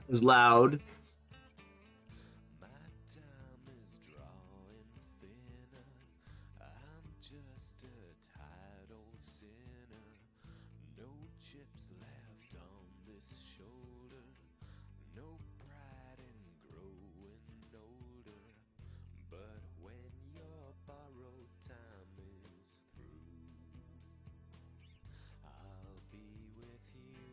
was loud. My time is drawing thinner. I'm just a tired old sinner. No chips left on this shoulder. No pride in growing older. But when your borrowed time is through, I'll be with you.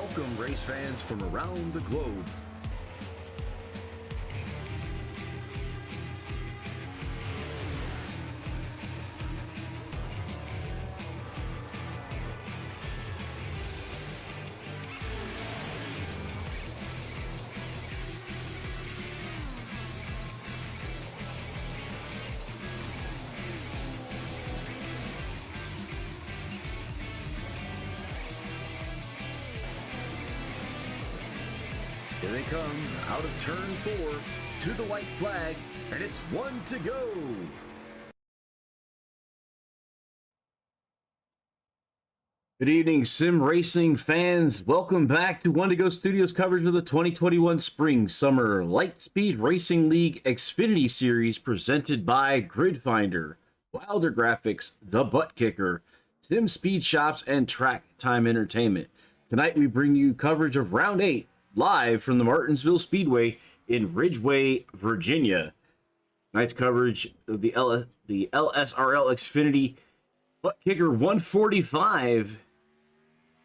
Welcome, race fans from around the globe. Here they come, out of turn 4, to the white flag, and it's 1 to go. Good evening, sim racing fans. Welcome back to 1 to Go Studios coverage of the 2021 Spring Summer Lightspeed Racing League Xfinity Series presented by Grid Finder, Wilder Graphics, The Butt Kicker, Sim Speed Shops, and Track Time Entertainment. Tonight we bring you coverage of Round 8 live from the Martinsville Speedway in Ridgeway, Virginia. Tonight's coverage of the LSRL Xfinity Butt Kicker 145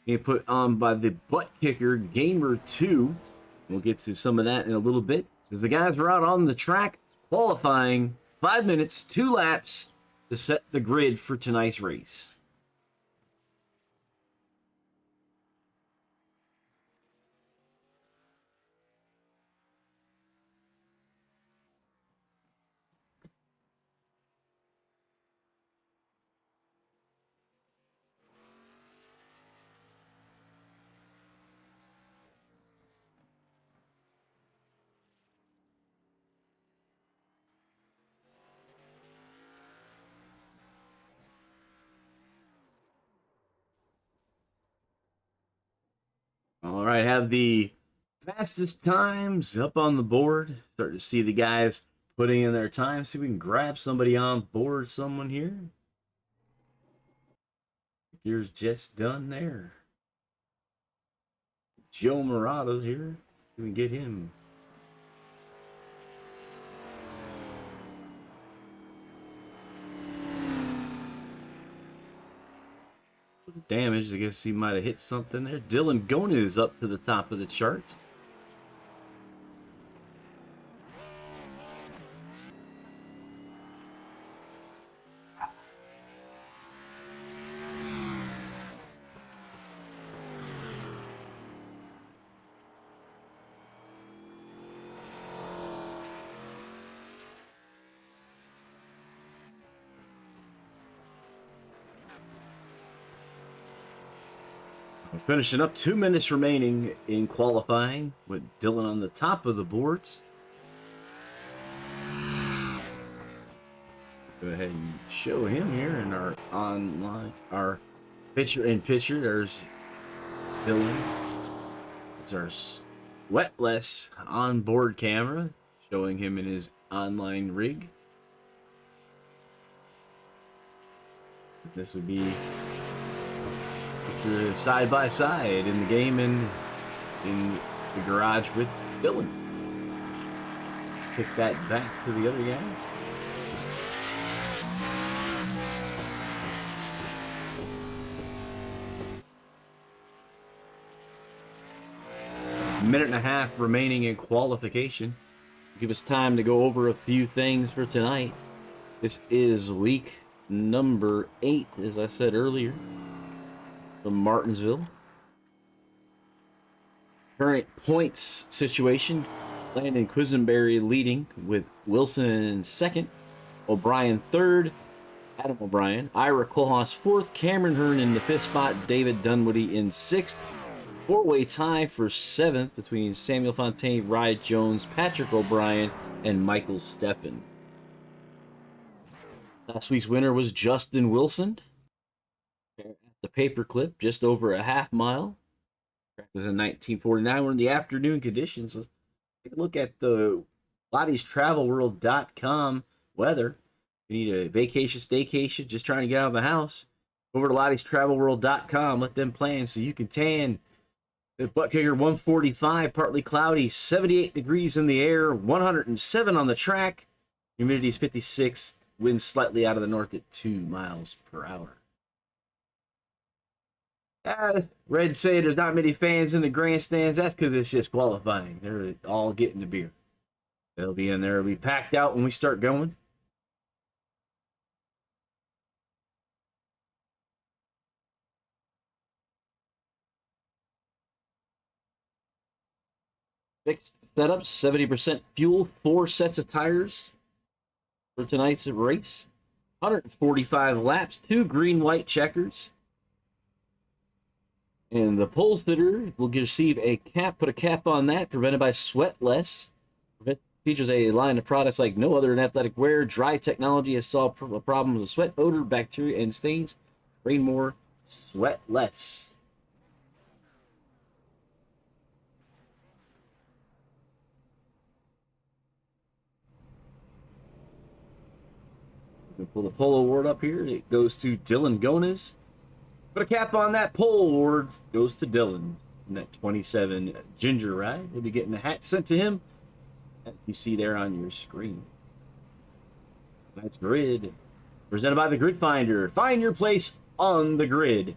being put on by the Butt Kicker Gamer 2. We'll get to some of that in a little bit as the guys are out on the track qualifying. 5 minutes, 2 laps to set the grid for tonight's race. All right, have the fastest times up on the board. Start to see the guys putting in their time. See if we can grab somebody on board, someone here. Here's just done there. Joe Morato's here. See if we can get him. Damage. I guess he might have hit something there. Dylan Gona is up to the top of the charts. Finishing up, 2 minutes remaining in qualifying with Dylan on the top of the boards. Go ahead and show him here in our online, our picture-in-picture. There's Dylan. It's our Sweatless onboard camera showing him in his online rig. This would be side by side in the game and in the garage with Dylan. Kick that back to the other guys. A minute and a half remaining in qualification. Give us time to go over a few things for tonight. This is week number 8, as I said earlier, from Martinsville. Current points situation: Landon Quisenberry leading with Wilson in second, O'Brien third, Adam O'Brien, Ira Kohlhaas fourth, Cameron Hearn in the fifth spot, David Dunwoody in sixth. Four-way tie for seventh between Samuel Fontaine, Ryan Jones, Patrick O'Brien, and Michael Steffen. Last week's winner was Justin Wilson. The paperclip, just over a half mile. Track was in 1949. We're in the afternoon conditions. Let's take a look at the Lottie'sTravelWorld.com weather. If you need a vacation, staycation, just trying to get out of the house, over to Lottie'sTravelWorld.com. Let them plan so you can tan. The Butt Kicker 145, partly cloudy, 78 degrees in the air, 107 on the track. Humidity is 56, winds slightly out of the north at 2 miles per hour. Reds say there's not many fans in the grandstands. That's because it's just qualifying. They're all getting the beer. They'll be in there. It'll be packed out when we start going. Fixed setups, 70% fuel, 4 sets of tires for tonight's race. 145 laps, 2 green-white checkers. And the pole sitter will receive a cap, put a cap on that, prevented by Sweatless. Features a line of products like no other in athletic wear. Dry technology has solved a problem with sweat, odor, bacteria, and stains. Train more, sweat less. We'll pull the pole award up here. It goes to Dylan Gones. Put a cap on that pole award. Goes to Dylan. And that 27 Ginger ride. We'll be getting a hat sent to him. As you see there on your screen. That's Grid. Presented by the Grid Finder. Find your place on the grid.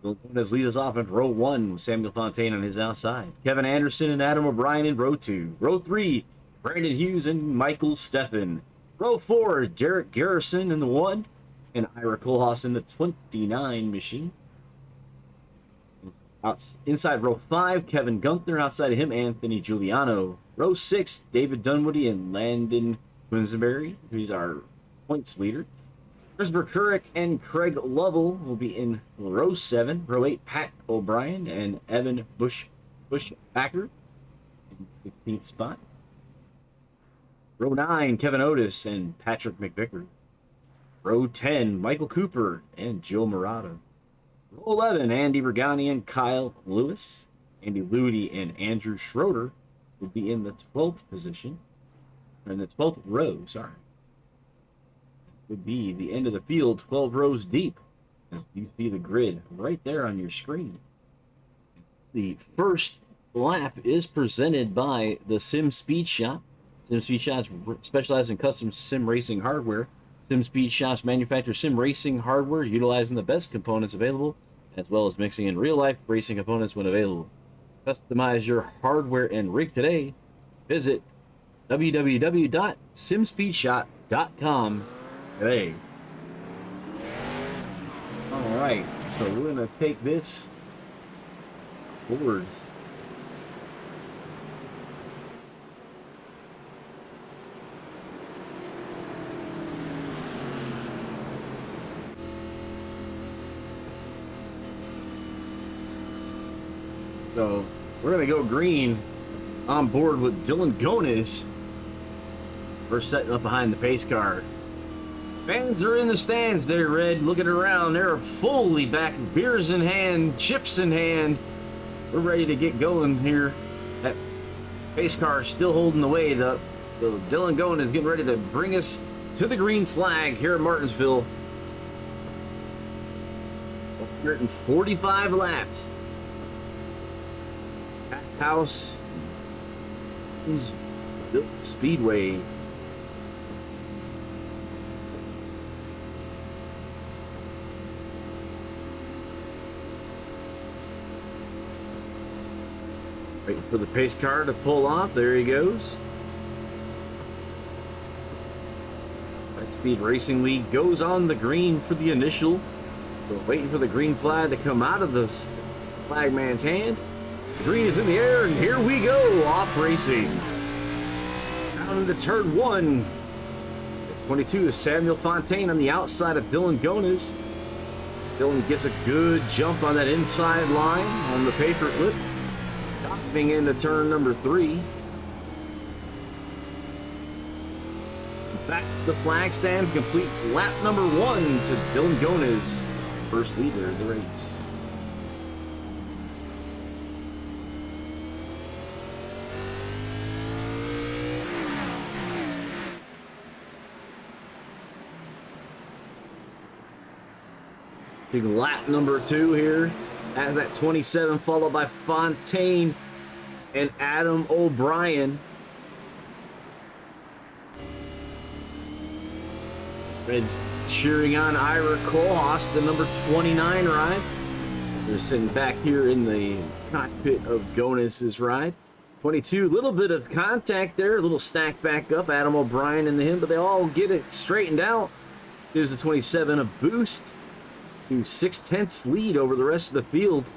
Dylan Gones leads us off in row 1 with Samuel Fontaine on his outside. Kevin Anderson and Adam O'Brien in row 2. Row 3, Brandon Hughes and Michael Steffen. Row 4, Jarrett Garrison in the 1, and Ira Kohlhaas in the 29 machine. Inside row 5, Kevin Gunther. Outside of him, Anthony Giuliano. Row 6, David Dunwoody and Landon Quinsberry, who's our points leader. Christopher Couric and Craig Lovell will be in row 7. Row 8, Pat O'Brien and Evan Bushbacker in the 16th spot. Row 9, Kevin Otis and Patrick McVicker. Row 10, Michael Cooper and Joe Murata. Row 11, Andy Bergani and Kyle Lewis. Andy Ludi and Andrew Schroeder will be in the 12th position. In the 12th row, sorry. Would be the end of the field, 12 rows deep. As you see the grid right there on your screen. The first lap is presented by the Sim Speed Shop. Sim Speed Shops specialize in custom sim racing hardware. Sim Speed Shops manufacture sim racing hardware utilizing the best components available, as well as mixing in real-life racing components when available. Customize your hardware and rig today. Visit www.simspeedshop.com today. All right, so we're going to take this forward. So we're going to go green on board with Dylan Gones. We're setting up behind the pace car. Fans are in the stands there, Red, looking around. They're fully back, beers in hand, chips in hand. We're ready to get going here. That pace car is still holding the weight up. So Dylan Gones is getting ready to bring us to the green flag here at Martinsville. 145 laps. House Speedway. Waiting for the pace car to pull off. There he goes. Speed Racing League goes on the green for the initial. We're waiting for the green flag to come out of the flagman's hand. The green is in the air, and here we go, off racing. Down into turn 1. 22 is Samuel Fontaine on the outside of Dylan Gones. Dylan gets a good jump on that inside line on the paper clip. Diving into turn number 3. Back to the flag stand, complete lap number 1 to Dylan Gones, first leader of the race. Big lap number 2 here, as that 27 followed by Fontaine and Adam O'Brien. Reds cheering on Ira Kohlhaas, the number 29 ride. They're sitting back here in the cockpit of Gonus's ride. 22, little bit of contact there, a little stack back up, Adam O'Brien and him, but they all get it straightened out. Gives the 27 a boost to 6/10 lead over the rest of the field.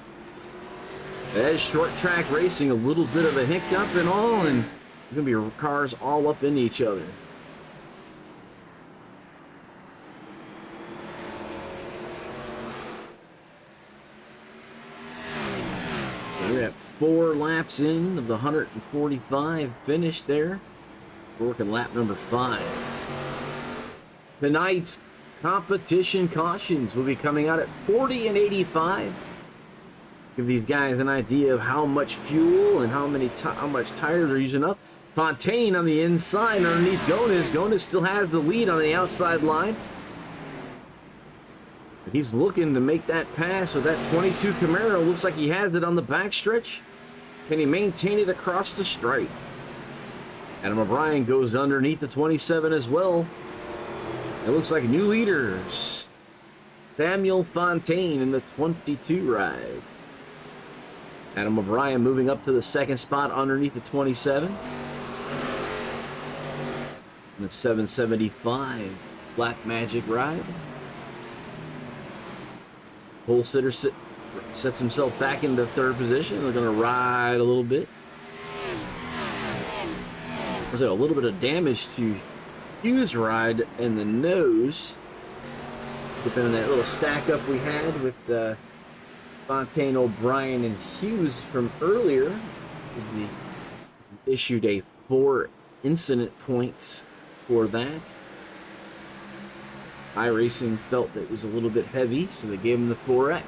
As short track racing, a little bit of a hiccup and all, and there's going to be cars all up in each other. We're at 4 laps in of the 145 finish there. We're working lap number 5. Tonight's competition cautions will be coming out at 40 and 85. Give these guys an idea of how much fuel and how much tires they're using up. Fontaine on the inside underneath Gonus. Gonus still has the lead on the outside line. He's looking to make that pass with that 22 Camaro. Looks like he has it on the backstretch. Can he maintain it across the stripe? Adam O'Brien goes underneath the 27 as well. It looks like new leaders. Samuel Fontaine in the 22 ride. Adam O'Brien moving up to the second spot underneath the 27. And the 775 Black Magic ride. Pole sitter sets himself back into third position. They're going to ride a little bit. There's a little bit of damage to Hughes' ride in the nose. Depending on that little stack up we had with Fontaine, O'Brien, and Hughes from earlier. We issued a 4 incident points for that. iRacing felt that it was a little bit heavy, so they gave him the 4X.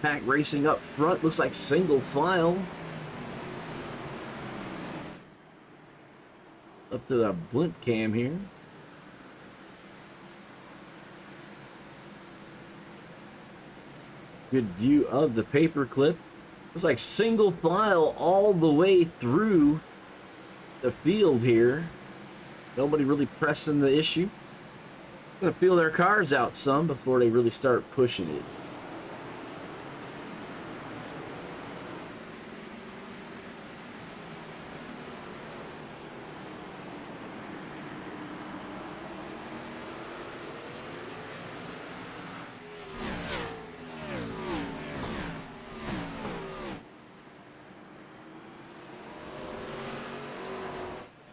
Pack racing up front, looks like single file. Up to the blimp cam here. Good view of the paperclip. Looks like single file all the way through the field here. Nobody really pressing the issue. Gonna feel their cars out some before they really start pushing it.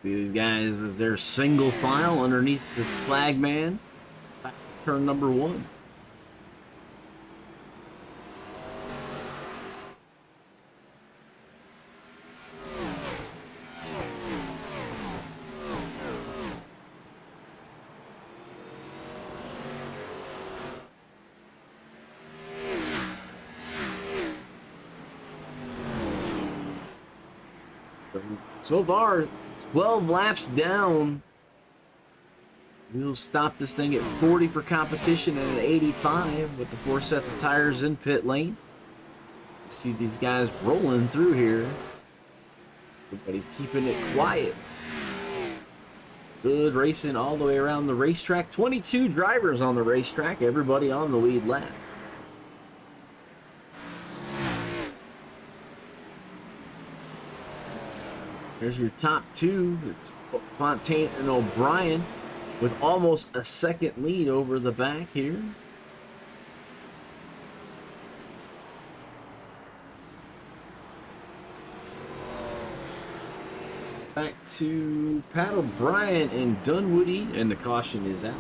See these guys as their single file underneath the flag man. Back to turn number 1. So far, 12 laps down. We'll stop this thing at 40 for competition and at 85 with the 4 sets of tires in pit lane. See these guys rolling through here. Everybody's keeping it quiet. Good racing all the way around the racetrack. 22 drivers on the racetrack. Everybody on the lead lap. There's your top 2. It's Fontaine and O'Brien with almost a second lead over the back here. Back to Pat O'Brien and Dunwoody, and the caution is out.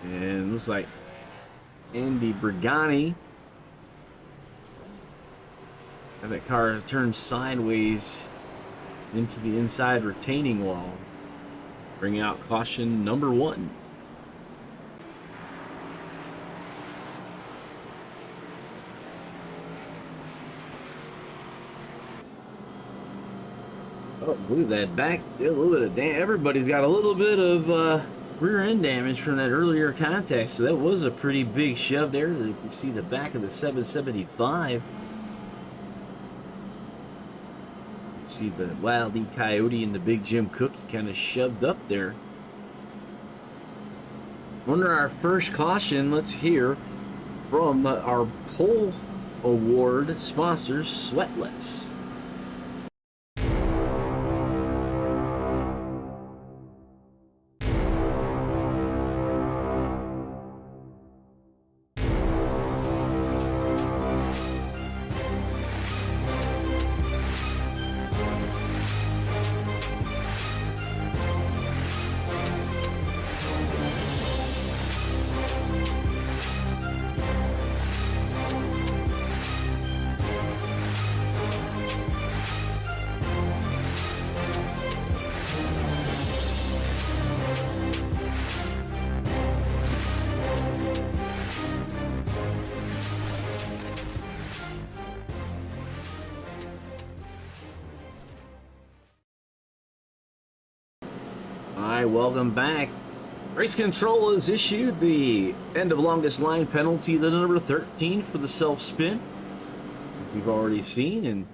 And looks like Andy Brigani. And that car turns sideways into the inside retaining wall. Bringing out caution number 1. Oh, look at that back. A little bit of damn. Everybody's got a little bit of rear end damage from that earlier contact. So that was a pretty big shove there. You can see the back of the 775. You can see the Wild E Coyote and the Big Jim Cook kind of shoved up there. Under our first caution, let's hear from our pole award sponsors, Sweatless. Hi, welcome back. Race control has issued the end of longest line penalty, the number 13 for the self-spin. We've already seen, and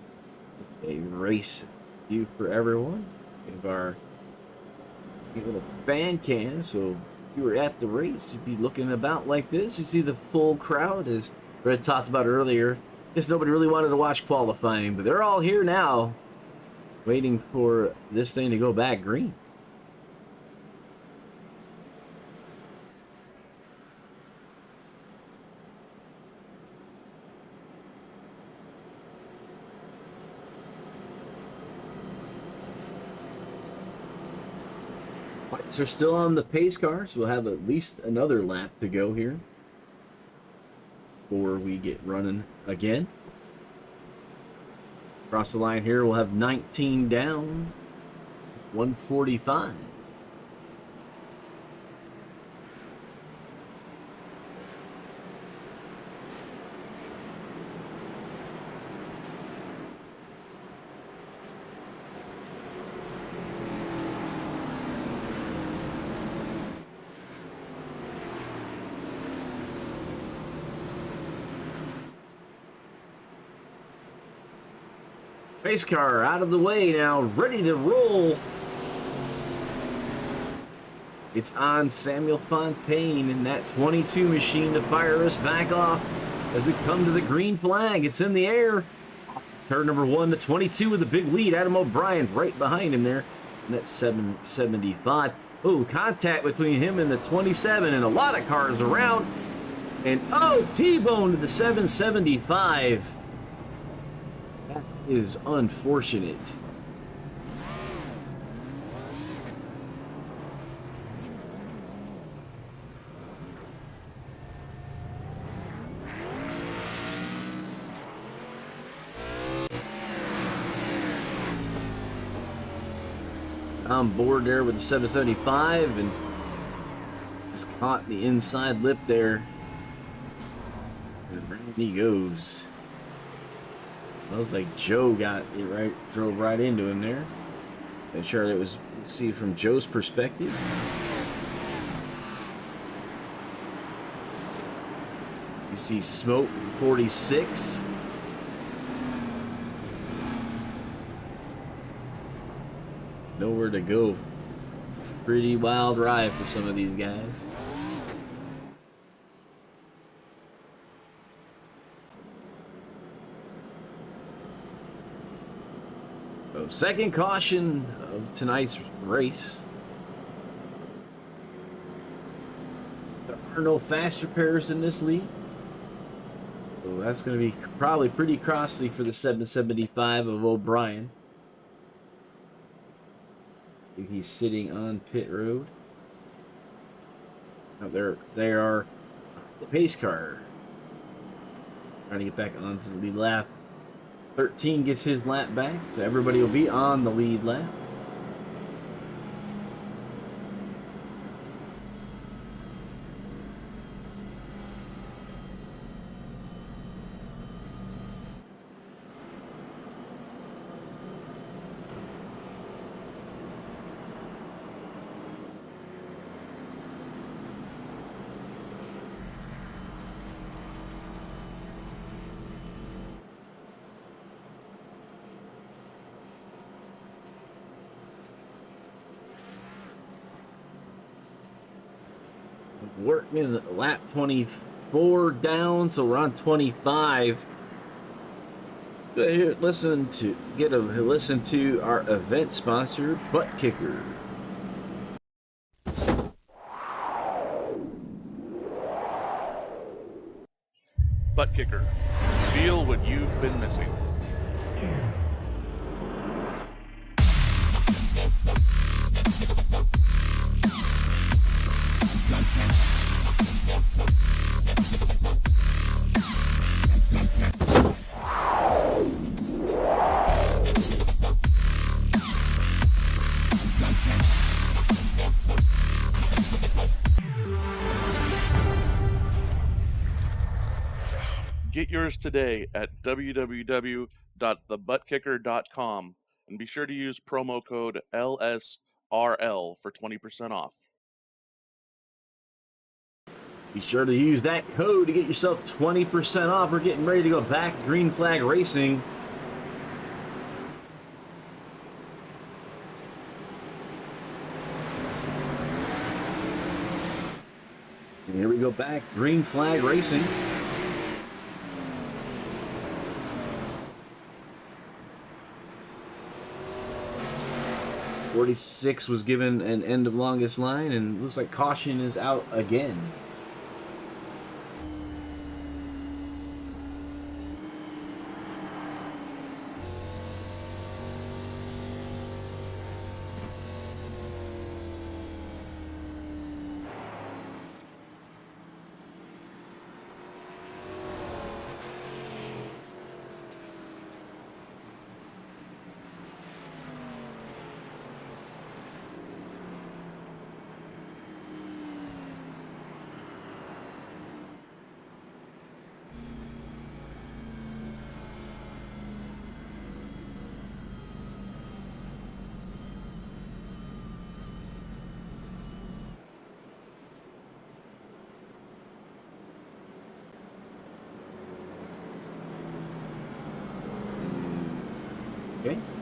a race view for everyone. We have our little fan cam, so if you were at the race, you'd be looking about like this. You see the full crowd, as Red talked about earlier. I guess nobody really wanted to watch qualifying, but they're all here now, waiting for this thing to go back green. Lights are still on the pace car, so we'll have at least another lap to go here before we get running again. Across the line here, we'll have 19 down, 145. Pace car out of the way now, ready to roll. It's on Samuel Fontaine in that 22 machine to fire us back off as we come to the green flag. It's in the air. Turn number 1, the 22 with a big lead. Adam O'Brien right behind him there. And that's 775. Oh, contact between him and the 27 and a lot of cars around. And oh, T-bone to the 775. That is unfortunate. On board there with the 775 and just caught the inside lip there. And round he goes. Looks like Joe got it right, drove right into him there. Not sure it was, see from Joe's perspective. You see smoke 46. Nowhere to go. Pretty wild ride for some of these guys. So second caution of tonight's race. There are no fast repairs in this league. So that's going to be probably pretty costly for the 775 of O'Brien. He's sitting on pit road. Now they are the pace car. Trying to get back onto the lead lap. 13 gets his lap back, so everybody will be on the lead lap. working lap 24 down, so we're on 25. Go here, listen to our event sponsor, Butt Kicker. Butt Kicker. Feel what you've been missing. Get yours today at www.thebuttkicker.com and be sure to use promo code LSRL for 20% off. Be sure to use that code to get yourself 20% off. We're getting ready to go back Green Flag Racing. And here we go back Green Flag Racing. '46 was given an end of longest line, and looks like caution is out again. Okay.